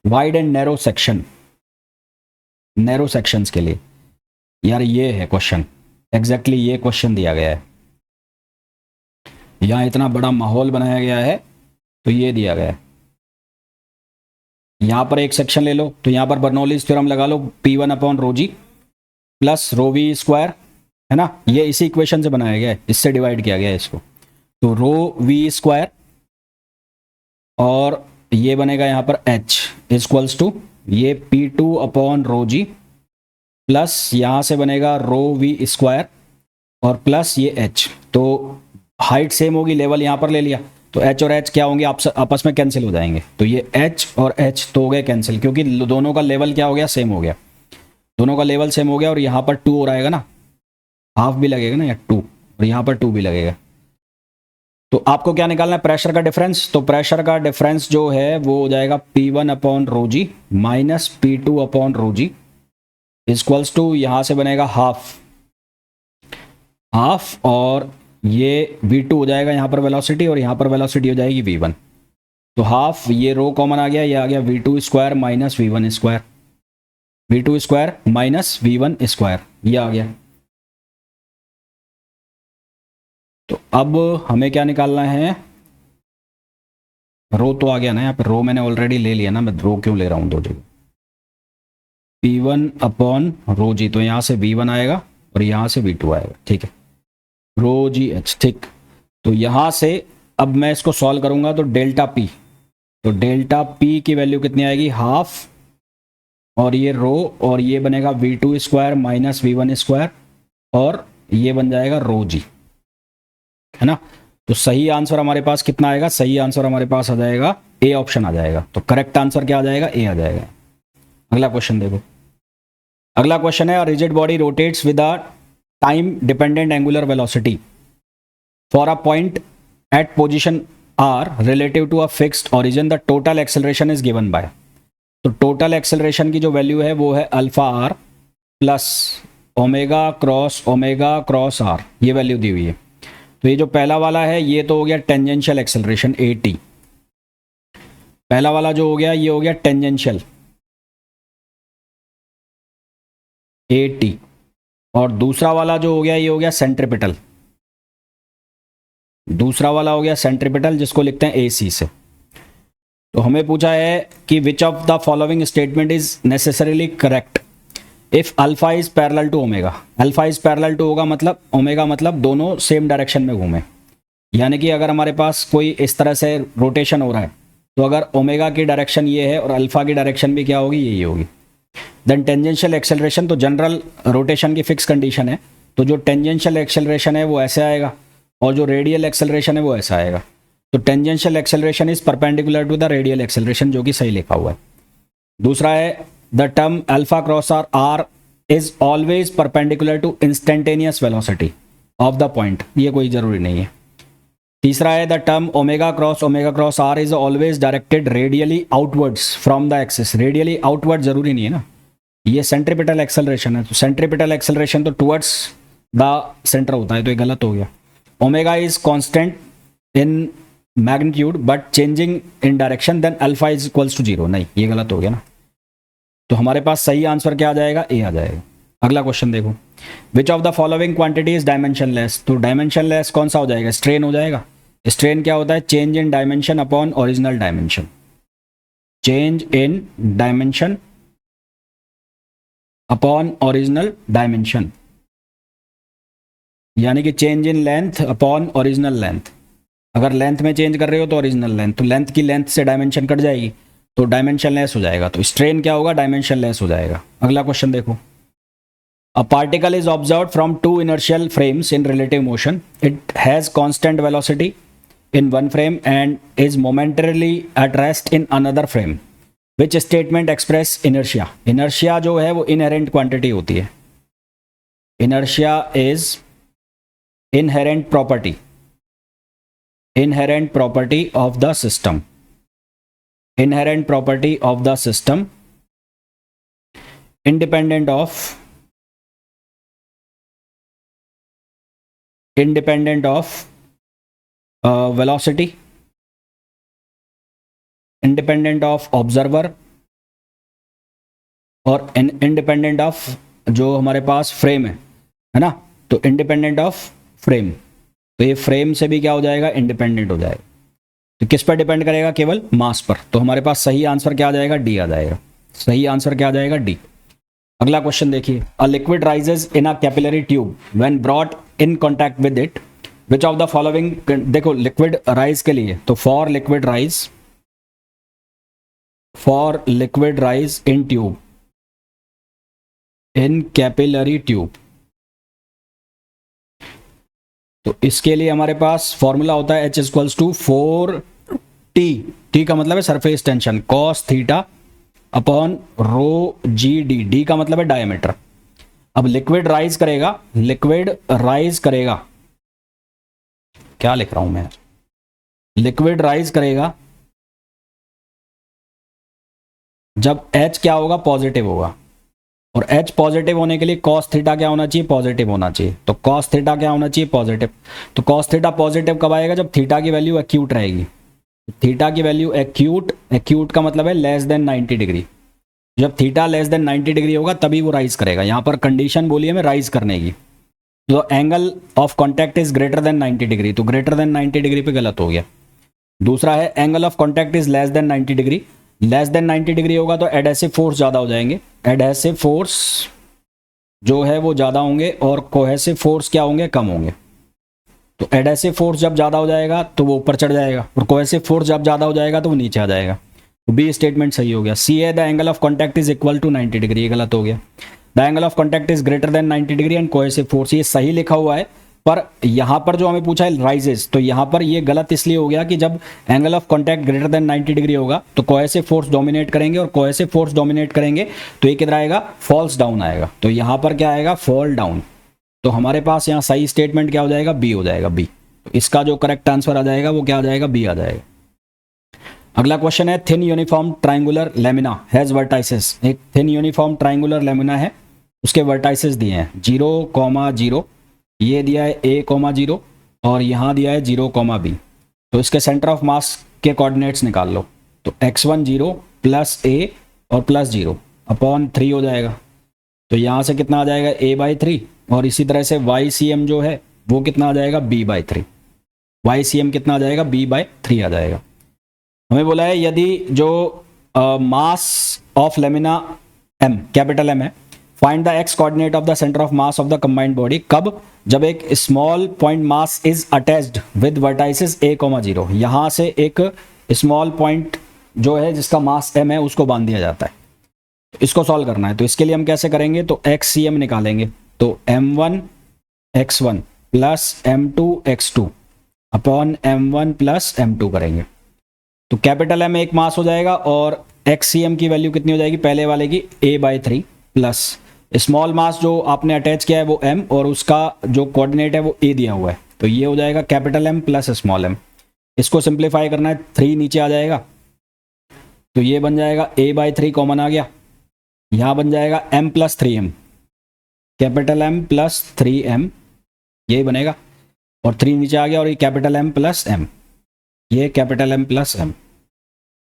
wide end narrow section. Narrow sections के लिए यार ये है क्वेश्चन, एग्जैक्टली ये क्वेश्चन दिया गया है। यहाँ इतना बड़ा माहौल बनाया गया है तो ये दिया गया है। यहाँ पर एक सेक्शन ले लो, तो यहाँ पर बर्नौलीज थ्योरम लगा लो, P1 upon rho G plus rho V square, है ना, ये इसी इक्वेशन से बनाया गया है, इससे डिवाइड किया गया है इसको। तो रो वी स्क्वायर और ये बनेगा यहाँ पर H इक्वल्स टू ये P2 upon rho G plus यहाँ से बनेगा रो वी स्क्वायर और प्लस ये H। तो हाइट सेम होगी, लेवल यहाँ पर ले लिया, तो H और H क्या होंगे, आपस में कैंसिल हो जाएंगे। तो ये H और H तो हो गए कैंसिल, क्योंकि दोनों का लेवल क्या हो गया, सेम हो गया। दोनों का लेवल सेम हो गया, और यहाँ पर 2 हो रहेगा ना, हाफ भी लगेगा ना, या 2, और यहाँ पर 2 भी लगेगा। तो आपको क्या निकालना है, प्रेशर का डिफरेंस। तो प्रेशर का डिफरेंस जो है वो हो जाएगा P1 upon rho G minus P2 upon rho G equals to, यहाँ से बनेगा हाफ, और ये V2 हो जाएगा यहाँ पर वेलोसिटी, और यहाँ पर वेलोसिटी हो जाएगी V1। तो हाफ, ये रो कॉमन आ गया, ये आ गया V2 square minus V1 square, V2 square minus V1 square, ये आ गया। तो अब हमें क्या निकालना है, रो तो आ गया ना, यहाँ पर रो मैंने ऑलरेडी ले लिया ना, मैं रो क्यों ले रहा हूँ दो जगह। P1 अपॉन रो जी, तो यहाँ से V1 आएगा और यहाँ से V2 आएगा, ठीक है, रो जी एच, ठीक। तो यहाँ से अब मैं इसको सॉल्व करूंगा, तो डेल्टा P, तो डेल्टा P की वैल्यू कितनी आएगी, हाफ, और ये रो, और ये बनेगा V2 square minus V1 square, और ये बन जाएगा रो जी, है ना। तो सही आंसर हमारे पास कितना आएगा, सही आंसर हमारे पास आ जाएगा ए ऑप्शन आ जाएगा। तो करेक्ट आंसर क्या आ जाएगा, ए आ जाएगा। अगला क्वेश्चन देखो, अगला क्वेश्चन है, rigid body rotates with a time dependent angular velocity for a point at position R relative to a fixed origin, the total acceleration is given by. तो टोटल एक्सेलरेशन की जो वैल्यू है वो है alpha R plus omega cross R, ये value दी हुई है। तो ये जो पहला वाला है ये तो हो गया टेंजेंशियल एक्सेलरेशन AT, पहला वाला जो हो गया ये हो गया टेंजेंशियल AT, और दूसरा वाला जो हो गया ये हो गया सेंट्रीपिटल, दूसरा वाला हो गया सेंट्रीपिटल, जिसको लिखते हैं AC से। तो हमें पूछा है कि which of the following statement is necessarily correct if alpha is parallel to omega. Alpha is parallel to होगा मतलब ओमेगा, मतलब दोनों सेम डायरेक्शन में घूमे, यानी कि अगर हमारे पास कोई इस तरह से रोटेशन हो रहा है, तो अगर ओमेगा की डायरेक्शन ये है और अल्फा की डायरेक्शन भी क्या होगी, यही होगी। देन टेंजेंशियल एक्सेलरेशन, तो जनरल रोटेशन की फिक्स कंडीशन है, तो जो टेंजेंशियल एक्सेलरेशन है वो ऐसे आएगा, और जो रेडियल एक्सेलरेशन है वो ऐसा आएगा। तो tangential acceleration is perpendicular to the radial acceleration, जो कि सही लिखा हुआ है। दूसरा है the term alpha cross R is always perpendicular to instantaneous velocity of the point, ये कोई जरूरी नहीं है। तीसरा है the term omega cross R is always directed radially outwards from the axis. Radially outward जरूरी नहीं है ना, ये सेंट्रीपिटल एक्सेलरेशन है, तो सेंट्रीपिटल एक्सेलरेशन तो टुवर्ड्स द सेंटर होता है, तो ये गलत हो गया। Omega is constant in magnitude but changing in direction then alpha is equals to 0, नहीं ये गलत हो गया ना। तो हमारे पास सही आंसर क्या आ जाएगा, ए आ जाएगा। अगला क्वेश्चन देखो, विच of the following quantity is dimensionless. तो डायमेंशनलेस कौन सा हो जाएगा, स्ट्रेन हो जाएगा। स्ट्रेन क्या होता है, change in dimension upon original dimension, change in dimension upon original dimension, यानी कि change in length upon original length. अगर लेंथ में चेंज कर रहे हो तो ओरिजिनल लेंथ, तो लेंथ की लेंथ से डायमेंशन कट जाएगी तो डायमेंशन लेस हो जाएगा, तो स्ट्रेन क्या होगा, डायमेंशन लेस हो जाएगा। अगला क्वेश्चन देखो, a particle is observed from two inertial frames in relative motion, it has constant velocity in one frame and is momentarily at rest in another frame, which statement express inertia. Inertia जो है वो inherent quantity होती है, inertia is inherent property of the system, inherent property of the system independent of velocity, independent of observer और independent of जो हमारे पास frame है ना, तो इंडिपेंडेंट ऑफ फ्रेम, तो ये फ्रेम से भी क्या हो जाएगा, इंडिपेंडेंट हो जाएगा। तो किस पर डिपेंड करेगा, केवल मास पर। तो हमारे पास सही आंसर क्या आ जाएगा, डी आ जाएगा। सही आंसर क्या आ जाएगा, डी। अगला क्वेश्चन देखिए, a liquid rises in a capillary tube when brought in contact with it, which of the following. देखो लिक्विड राइज के लिए, तो for liquid rise in tube, in capillary tube, तो इसके लिए हमारे पास फॉर्मूला होता है H equals to 4T। T का मतलब है surface tension, cos theta upon rho G D. D का मतलब है डायमीटर। अब लिक्विड राइज करेगा, क्या लिख रहा हूं मैं, लिक्विड राइज करेगा जब H क्या होगा, पॉजिटिव होगा, और H पॉजिटिव होने के लिए कॉस थीटा क्या होना चाहिए, पॉजिटिव होना चाहिए। तो कॉस थीटा क्या होना चाहिए, पॉजिटिव। तो कॉस थीटा पॉजिटिव कब आएगा, जब थीटा की वैल्यू एक्यूट रहेगी। थीटा की वैल्यू एक्यूट का मतलब है लेस देन 90 डिग्री। जब थीटा लेस देन 90 डिग्री होगा तभी वो राइज करेगा। यहां पर कंडीशन बोली है मैं राइज करने की, तो angle of contact is greater than 90 degree, तो ग्रेटर देन 90 डिग्री पे गलत हो गया। दूसरा है angle of contact is less than 90 degree. Less than 90 degree होगा तो एडहेसिव फोर्स ज़्यादा हो जाएंगे, एडहेसिव फोर्स जो है वो ज़्यादा होंगे और कोहेसिव फोर्स क्या होंगे, कम होंगे। तो एडहेसिव फोर्स जब ज़्यादा हो जाएगा तो वो ऊपर चढ़ जाएगा, और कोहेसिव फोर्स जब ज़्यादा हो जाएगा तो वो नीचे आ जाएगा। तो बी स्टेटमेंट सही हो गया। सी है the angle of contact is equal to 90 degree, ये गलत हो गया। The angle of contact is greater than 90 degree and cohesive force, ये सही लिखा हुआ है, पर यहाँ पर जो हमें पूछा है राइजेस, तो यहाँ पर ये गलत इसलिए हो गया कि जब angle of contact greater than 90 degree होगा तो कोहेसिव फोर्स डोमिनेट करेंगे, और कोहेसिव फोर्स डोमिनेट करेंगे तो ये किधर आएगा, फॉल्स डाउन आएगा। तो यहाँ पर क्या आएगा, फॉल डाउन। तो हमारे पास यहाँ सही स्टेटमेंट क्या हो जाएगा, बी हो जाएगा, बी। तो इसका जो करेक्ट आंसर आ जाएगा वो क्या आ जाएगा, बी आ जाएगा। अगला क्वेश्चन है, thin uniform triangular lamina has vertices. एक थिन यूनिफॉर्म ट्राइंगुलर लेमिना है, उसके वर्टाइसेस दिए हैं 0,0, ये दिया है A,0 और यहाँ दिया है 0,B। तो इसके सेंटर ऑफ मास के कोऑर्डिनेट्स निकाल लो। तो x1 0 प्लस A और प्लस 0 अपॉन 3 हो जाएगा। तो यहाँ से कितना आ जाएगा, A/3, और इसी तरह से YCM जो है वो कितना आ जाएगा, B/3। YCM कितना आ जाएगा, B/3 आ जाएगा। हमें बोला है यदि जो mass of lamina M, capital M है, find the x coordinate of the centre of mass of the combined body. कब, जब एक small point mass is attached with vertices A,0। यहाँ से एक स्मॉल पॉइंट जो है जिसका मास m है उसको बांध दिया जाता है। तो इसको सॉल्व करना है, तो इसके लिए हम कैसे करेंगे, तो XCM निकालेंगे। तो M1 x1 plus M2 x2 upon M1 plus M2 करेंगे। तो कैपिटल M एक मास हो जाएगा और XCM की वैल्यू कितनी हो जाएगी, पहले वाले की A/3 प्लस स्मॉल मास जो आपने अटैच किया है वो M, और उसका जो कोऑर्डिनेट है वो A दिया हुआ है, तो ये हो जाएगा capital M plus small m। इसको सिंप्लीफाई करना है, 3 नीचे आ जाएगा तो ये बन जाएगा a/3 कॉमन आ गया, यहाँ बन जाएगा m plus 3m, capital M plus 3m ये बनेगा, और 3 नीचे आ गया और ये कैपिटल M प्लस m, ये कैपिटल M प्लस m।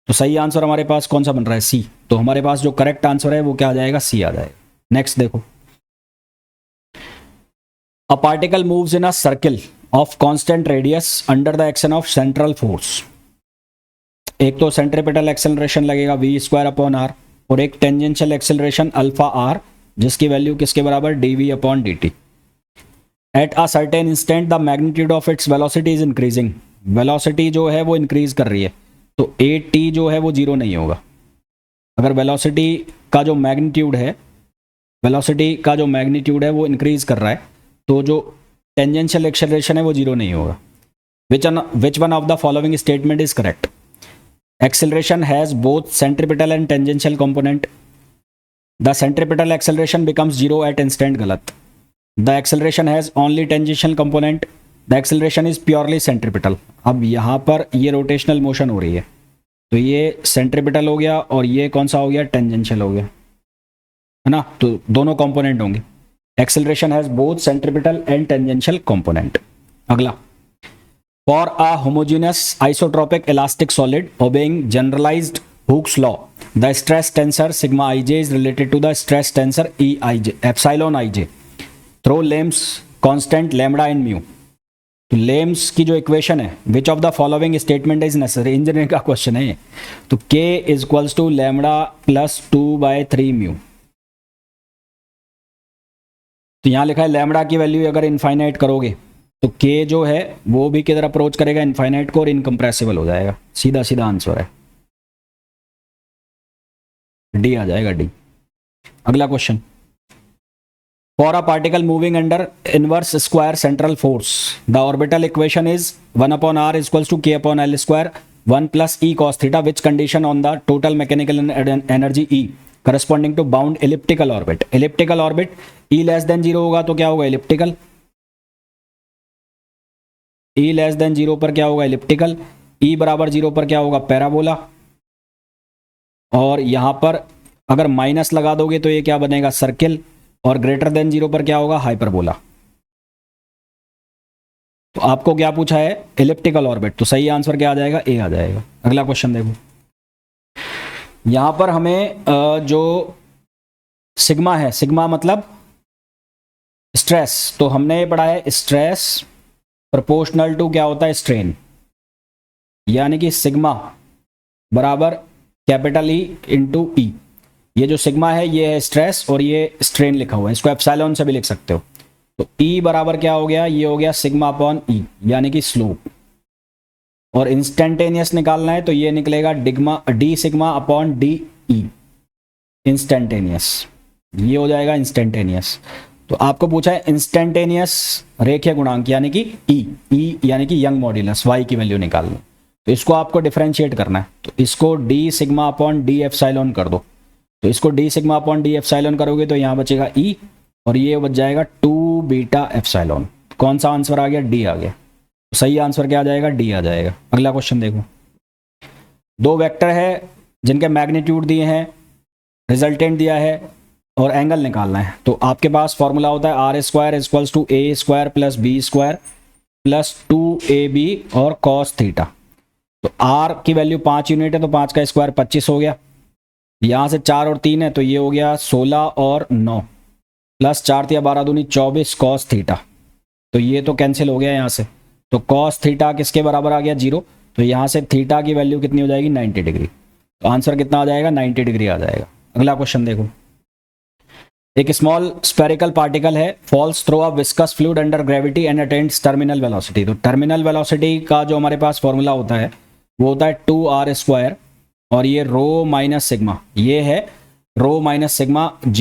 तो सही आंसर हमारे पास कौन सा बन रहा है? सी। तो हमारे पास जो करेक्ट आंसर है वो क्या आ जाएगा? सी आ जाएगा। नेक्स्ट देखो, a particle moves in a circle of constant radius under the action of central force. एक तो सेंट्रीपिटल एक्सेलरेशन लगेगा v²/r और एक टेंजेंशियल एक्सेलरेशन α/r जिसकी वैल्यू किसके बराबर? dv/dt। At a certain instant the magnitude of its velocity is increasing. Velocity जो है वो इंक्रीज कर रही है, तो at जो है वो 0 नहीं होगा। अगर वेलोसिटी का जो मैग्नीट्यूड है वो इंक्रीज कर रहा है तो जो टेंजेंशियल एक्सेलरेशन है वो 0 नहीं होगा। Which one of the following statement is correct? Acceleration has both centripetal and tangential component. The centripetal acceleration becomes 0 at instant. गलत। The acceleration has only tangential component. The acceleration is purely centripetal. अब यहाँ पर ये rotational motion हो रही है तो ये सेंट्रीपिटल हो गया और ये कौन सा हो गया? टेंजेंशियल हो गया, है ना? तो दोनों कंपोनेंट होंगे। Acceleration has both centripetal and tangential component. अगला, for a homogeneous isotropic elastic solid obeying generalised Hooke's law the stress tensor sigma ij is related to the stress tensor EIJ epsilon ij through Lame's constant lambda and mu. तो Lame's की जो इक्वेशन है, which of the following statement is necessary, engineering का question है ये। तो k is equals to lambda plus 2/3 mu. तो यहां लिखा है लैम्बडा की वैल्यू अगर इनफाइनाइट करोगे तो k जो है वो भी किधर अप्रोच करेगा? इनफाइनाइट को, और इनकम्प्रेसिबल हो जाएगा। सीधा सीधा आंसर है डी आ जाएगा, डी। अगला question, for a particle moving under inverse square central force the orbital equation is 1/r is equals to k/l², 1 + e cos theta, which condition on the total mechanical energy E corresponding to bound elliptical orbit. Elliptical orbit E < 0 होगा तो क्या होगा? Elliptical. E < 0 पर क्या होगा? Elliptical. E = 0 पर क्या होगा? पैराबोला। और यहां पर अगर माइनस लगा दोगे तो ये क्या बनेगा? सर्किल। और ग्रेटर देन 0 पर क्या होगा? हाइपरबोला। तो आपको क्या पूछा है? Elliptical orbit. तो सही आंसर क्या आ जाएगा? ए आ जाएगा। अगला क्वेश्चन देखो, यहां पर हमें जो सिग्मा है, सिग्मा मतलब स्ट्रेस, तो हमने पढ़ा है स्ट्रेस प्रोपोर्शनल टू क्या होता है? स्ट्रेन। यानी कि सिग्मा बराबर कैपिटल E इंटू ई। ये जो सिग्मा है ये है स्ट्रेस और ये स्ट्रेन लिखा हुआ है, इसको एप्सिलॉन से भी लिख सकते हो। तो E बराबर क्या हो गया? ये हो गया सिग्मा/E यानी कि स्लोप। और इंस्टेंटेनियस निकालना है तो ये निकलेगा डी सिग्मा/DE इंस्टेंटेनियस। ये हो जाएगा इंस्टेंटेनियस। तो आपको पूछा है इंस्टेंटेनियस रेखीय गुणांक यानी कि E यानी कि यंग मॉड्यूलस, y की वैल्यू निकालनी। तो इसको आपको डिफरेंशिएट करना है, तो इसको d सिग्मा/d एप्सिलॉन कर दो। तो इसको d सिग्मा/d एप्सिलॉन करोगे तो यहाँ बचेगा E और ये बच जाएगा 2 बीटा एप्सिलॉन। कौन सा आंसर आ गया? डी आ गया। तो सही आंसर क्या आ जाएगा? डी आ जाएगा। अगला क्वेश्चन देखो, दो वेक्टर है जिनके मैग्नीट्यूड दिए हैं, रिजल्टेंट दिया है और एंगल निकालना है। तो आपके पास फॉर्मूला होता है r² = a² + b² + 2ab और cos थीटा। तो r की वैल्यू 5 यूनिट है तो 5 का स्क्वायर 25 हो गया। यहाँ से 4 और 3 है तो ये हो गया 16 और 9 प्लस 4 × 12 = 24 cos थीटा। तो ये तो कैंसिल हो गया यहाँ से। तो cos थीटा किसके बराबर आ गया? 0। तो यहाँ से थीटा की वैल्यू कितनी हो जाएगी? 90 डिग्री। तो आंसर कितना आ जाएगा? 90 डिग्री आ जाएगा। अगला क्वेश्चन देखो, एक स्मॉल स्फेरिकल पार्टिकल है falls through a viscous fluid under gravity and attains terminal velocity. तो टर्मिनल वेलोसिटी का जो हमारे पास फॉर्मूला होता है वो होता है 2r² और ये रो माइनस सिग्मा, ये है रो माइनस सिग्मा g,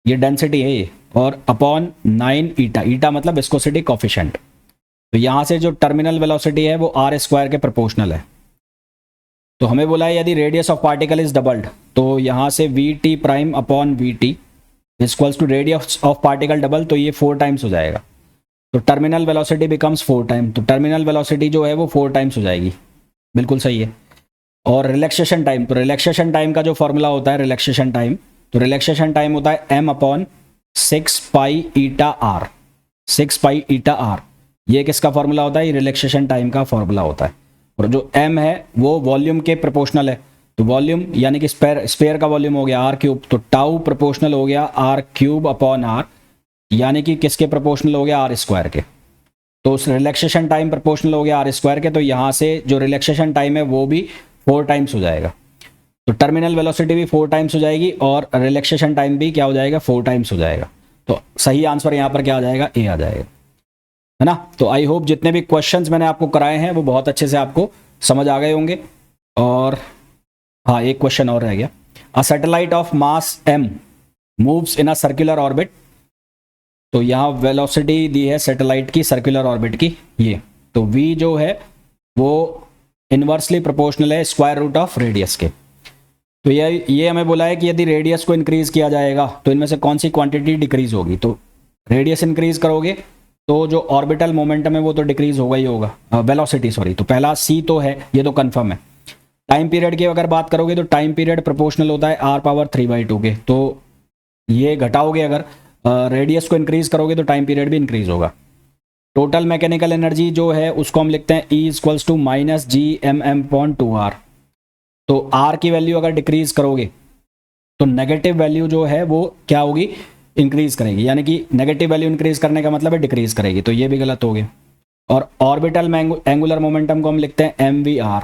ये डेंसिटी है ये, और अपॉन 9 ईटा। ईटा मतलब विस्कोसिटी कोफिशिएंट। तो यहाँ से जो टर्मिनल वेलोसिटी है वो r² के प्रोपोर्शनल है। तो हमें बोला है यदि radius of particle is doubled तो यहाँ से vt' upon vt equals to radius of particle double, तो ये 4 टाइम्स हो जाएगा। तो टर्मिनल वेलोसिटी बिकम्स 4 टाइम, तो टर्मिनल वेलोसिटी जो है वो 4 टाइम्स हो जाएगी, बिल्कुल सही है। और रिलैक्सेशन टाइम, तो रिलैक्सेशन टाइम का जो फॉर्मूला होता है रिलैक्सेशन टाइम, तो रिलैक्सेशन टाइम होता है m/6 pi eta are, 6 pi eta are, ये किसका फॉर्मूला होता है, ये रिलैक्सेशन टाइम का फॉर्मूला होता है। और जो m है वो वॉल्यूम के प्रोपोर्शनल है, तो वॉल्यूम यानी कि स्पेयर का वॉल्यूम हो गया आर क्यूब, तो टाउ प्रोपोर्शनल हो गया आर क्यूब अपॉन आर, यानी कि किसके प्रोपोर्शनल हो गया, आर स्क्वायर के। तो उस रिलैक्सेशन टाइम प्रोपोर्शनल हो गया आर स्क्वायर के, तो यहाँ से जो रिलैक्सेशन टाइम है वो भी 4 टाइम्स हो जाएगा। तो टर्मिनल वेलोसिटी भी 4 टाइम्स हो जाएगी और रिलैक्सेशन टाइम भी क्या हो जाएगा, 4 टाइम्स हो जाएगा। तो सही आंसर यहाँ पर क्या आ जाएगा, ए आ जाएगा, है ना। तो आई होप जितने भी क्वेश्चंस मैंने आपको कराए हैं वो बहुत अच्छे से आपको समझ आ गए होंगे। और हाँ, एक क्वेश्चन और रह गया, a satellite of mass m moves in a circular orbit, तो यहाँ वेलोसिटी दी है सैटेलाइट की सर्कुलर ऑर्बिट की, ये तो v जो है वो इनवर्सली प्रोपोर्शनल है स्क्वायर रूट ऑफ रेडियस के। तो ये हमें बोला है कि यदि रेडियस को इंक्रीज किया जाएगा तो इनमें से कौन सी क्वांटिटी डिक्रीज होगी, तो रेडियस इंक्रीज करोगे तो जो ऑर्बिटल मोमेंटम है वो तो डिक्रीज होगा ही होगा, वेलोसिटी सॉरी, तो पहला सी तो है, ये तो कंफर्म है। टाइम पीरियड की अगर बात करोगे तो टाइम पीरियड प्रोपोर्शनल होता है r⁻3/2 के, तो ये घटाओगे अगर रेडियस को इंक्रीज करोगे तो टाइम पीरियड भी इंक्रीज होगा। टोटल मैकेनिकल एनर्जी जो है उसको हम लिखते हैं E = -gmm/2r, तो r की वैल्यू अगर डिक्रीज करोगे तो नेगेटिव वैल्यू जो है वो क्या होगी, इंक्रीज करेगी, यानी कि नेगेटिव वैल्यू इंक्रीज करने का मतलब है डिक्रीज करेगी, तो ये भी गलत हो गया। और ऑर्बिटल में एंगुलर मोमेंटम को हम लिखते हैं mvr,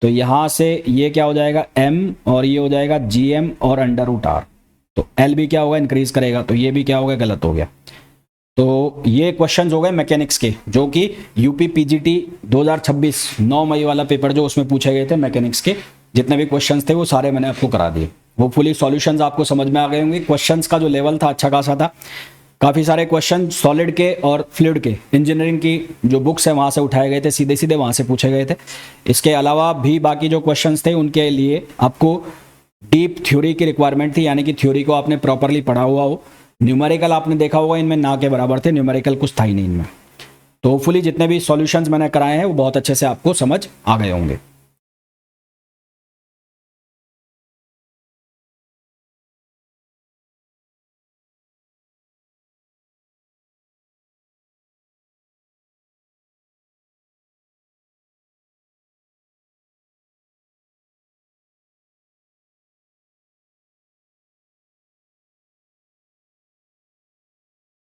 तो यहाँ से ये क्या हो जाएगा m और ये हो जाएगा gm और √r, तो l भी क्या होगा, इंक्रीज करेगा, तो ये भी क्या होगा, गलत हो गया। तो ये क्वेश्चंस हो गए मैकेनिक्स के, जो कि यूपी पीजीटी 2026 9 मई वाला पेपर जो उसमें पूछे गए थे मैकेनिक्स के, जितने भी क्वेश्चंस थे वो सारे मैंने आपको करा दिए। होपफुली सॉल्यूशंस आपको समझ में आ गए होंगे। क्वेश्चंस का जो लेवल था अच्छा खासा था, काफ़ी सारे क्वेश्चन सॉलिड के और फ्लूइड के इंजीनियरिंग की जो बुक्स है वहाँ से उठाए गए थे, सीधे सीधे वहाँ से पूछे गए थे। इसके अलावा भी बाकी जो क्वेश्चंस थे उनके लिए आपको डीप थ्योरी की रिक्वायरमेंट थी, यानी कि थ्योरी को आपने प्रॉपरली पढ़ा हुआ हो। न्यूमेरिकल आपने देखा होगा इनमें ना के बराबर थे, न्यूमेरिकल कुछ था ही नहीं इनमें। तो होपफुली जितने भी सॉल्यूशंस मैंने कराए हैं वो बहुत अच्छे से आपको समझ आ गए होंगे।